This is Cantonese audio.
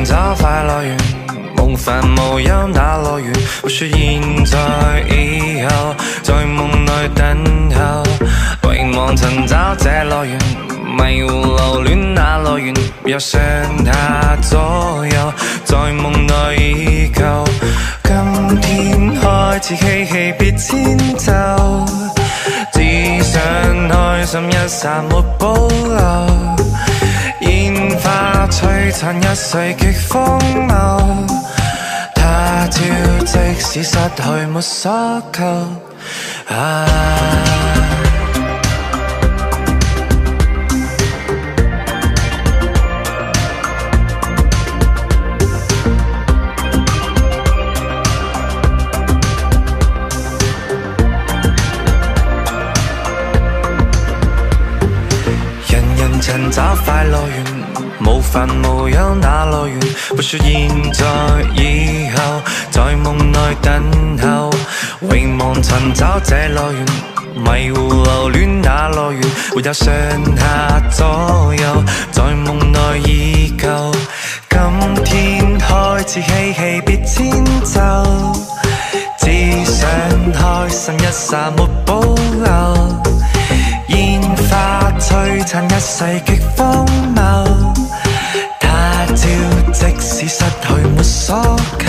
找快樂源，無煩無憂那來源？我說現在以後，在夢內等候，永望尋找這來源，迷糊留戀那來源？由上下左右，在夢內已夠。今天開始嬉戲別遷就，只想開心一剎沒保留。煙花璀璨一世極荒謬，他朝即使失去沒所求。尋找快樂源，無煩無憂那來源？不說現在以後，在夢內等候，永望尋找這來源，迷糊留戀那來源？沒有上下左右，在夢內已夠。今天開始嬉戲別遷就，只想開心一剎沒保留。煙花璀璨一世極荒謬，他朝即使失去沒所求。